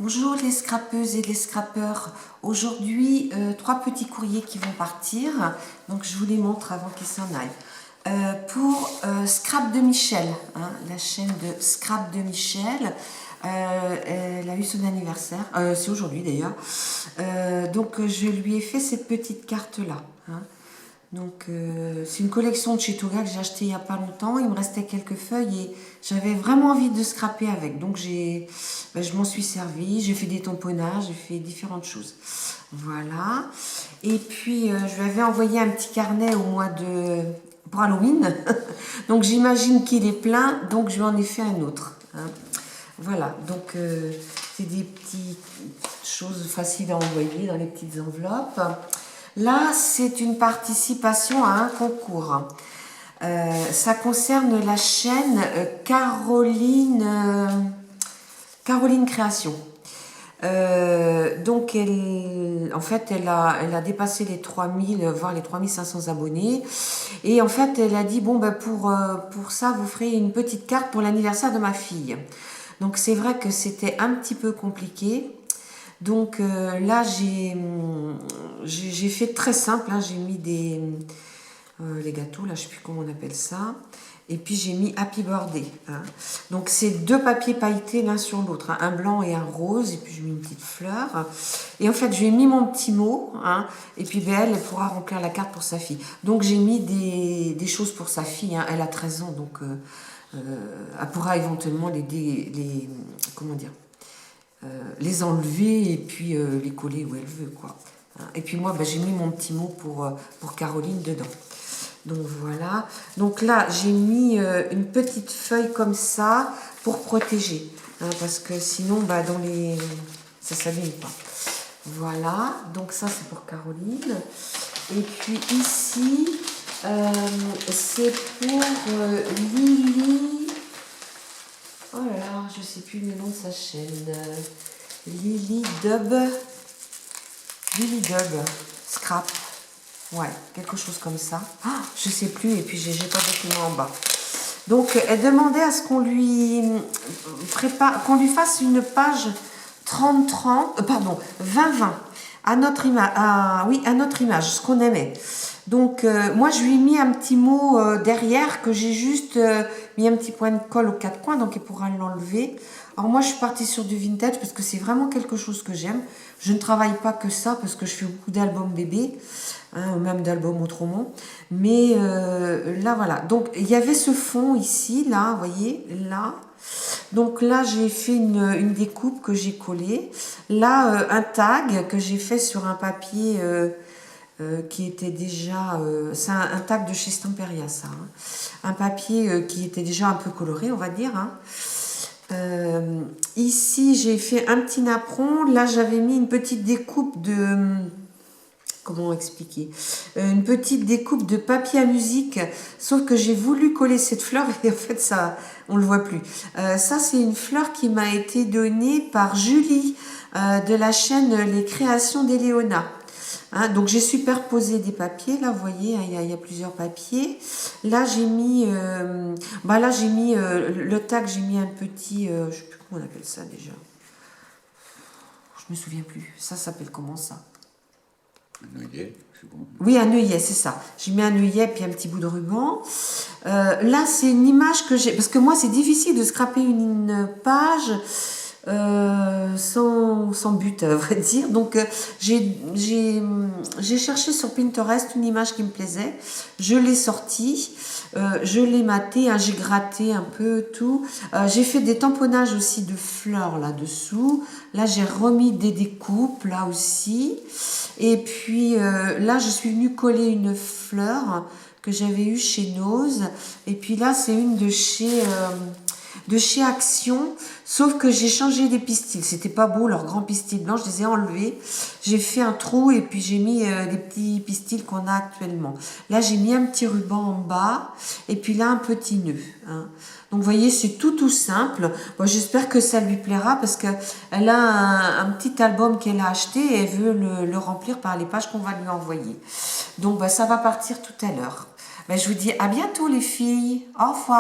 Bonjour les scrapeuses et les scrapeurs. Aujourd'hui, 3 petits courriers qui vont partir. Donc je vous les montre avant qu'ils s'en aillent. Pour Scrap de Michel, hein, la chaîne de Scrap de Michel. Elle a eu son anniversaire, c'est aujourd'hui d'ailleurs. Donc je lui ai fait cette petite carte-là. Hein. Donc c'est une collection de chez Toga que j'ai acheté il n'y a pas longtemps. Il me restait quelques feuilles et j'avais vraiment envie de scraper avec. Donc je m'en suis servi, j'ai fait des tamponnages, j'ai fait différentes choses. Voilà. Et puis je lui avais envoyé un petit carnet au mois de... pour Halloween. Donc j'imagine qu'il est plein, donc je lui en ai fait un autre. Hein. Voilà, donc c'est des petites choses faciles à envoyer dans les petites enveloppes. Là, c'est une participation à un concours. Ça concerne la chaîne Caroline Création. Donc, en fait, elle a dépassé les 3000, voire les 3500 abonnés. Et en fait, elle a dit, bon, ben pour ça, vous ferez une petite carte pour l'anniversaire de ma fille. Donc, c'est vrai que c'était un petit peu compliqué. Donc là, j'ai fait très simple. Hein, j'ai mis les gâteaux, là, je ne sais plus comment on appelle ça. Et puis j'ai mis Happy Birthday. Hein. Donc c'est 2 papiers pailletés l'un sur l'autre, hein, un blanc et un rose. Et puis j'ai mis une petite fleur. Et en fait, je lui ai mis mon petit mot. Hein, et puis ben, elle pourra remplir la carte pour sa fille. Donc j'ai mis des choses pour sa fille. Hein, elle a 13 ans, donc elle pourra éventuellement comment dire, les enlever et puis les coller où elle veut, quoi. Et puis moi, j'ai mis mon petit mot pour Caroline dedans. Donc voilà. Donc là, j'ai mis une petite feuille comme ça pour protéger. Hein, parce que sinon, ça s'abîme pas. Voilà. Donc ça, c'est pour Caroline. Et puis ici, c'est pour Lily. Oh là là, je ne sais plus le nom de sa chaîne. Lily Dub Scrap. Ouais, quelque chose comme ça. Ah, je ne sais plus, et puis j'ai pas de document en bas. Donc, elle demandait à ce qu'on lui qu'on lui fasse une page 30-30, pardon, 20-20 à notre image, à notre image, ce qu'on aimait. Donc, moi, je lui ai mis un petit mot derrière que j'ai juste mis un petit point de colle aux 4 coins, donc elle pourra l'enlever. Alors, moi, je suis partie sur du vintage parce que c'est vraiment quelque chose que j'aime. Je ne travaille pas que ça parce que je fais beaucoup d'albums bébés, hein, même d'albums autrement. Mais là, voilà. Donc, il y avait ce fond ici, là, vous voyez, là. Donc là, j'ai fait une découpe que j'ai collée. Là, un tag que j'ai fait sur un papier qui était déjà... c'est un tag de chez Stamperia, ça. Hein. Un papier qui était déjà un peu coloré, on va dire. Hein. Ici, j'ai fait un petit napperon. Là, j'avais mis une petite découpe de... Comment expliquer, une petite découpe de papier à musique, sauf que j'ai voulu coller cette fleur et en fait ça, on le voit plus. Ça c'est une fleur qui m'a été donnée par Julie de la chaîne Les Créations d'Éléona. Hein, donc j'ai superposé des papiers, là vous voyez, hein, il y a plusieurs papiers. Là j'ai mis, le tag, j'ai mis un petit, je sais plus comment on appelle ça déjà. Je me souviens plus. Ça s'appelle comment ça? Un œillet, c'est bon. Oui, un œillet, c'est ça. J'ai mis un œillet puis un petit bout de ruban. Là, c'est une image que j'ai... Parce que moi, c'est difficile de scraper une page sans but, à vrai dire. Donc, j'ai cherché sur Pinterest une image qui me plaisait. Je l'ai sortie. Je l'ai maté, hein, j'ai gratté un peu tout. J'ai fait des tamponnages aussi de fleurs là-dessous. Là, j'ai remis des découpes, là aussi. Et puis, là, je suis venue coller une fleur que j'avais eue chez Nose. Et puis là, c'est une de chez Action, sauf que j'ai changé les pistils. C'était pas beau, leurs grands pistils blancs, je les ai enlevés. J'ai fait un trou et puis j'ai mis les petits pistils qu'on a actuellement. Là, j'ai mis un petit ruban en bas et puis là, un petit nœud. Hein. Donc, vous voyez, c'est tout simple. Bon, j'espère que ça lui plaira parce qu'elle a un petit album qu'elle a acheté et elle veut le remplir par les pages qu'on va lui envoyer. Donc, ça va partir tout à l'heure. Je vous dis à bientôt les filles. Au revoir.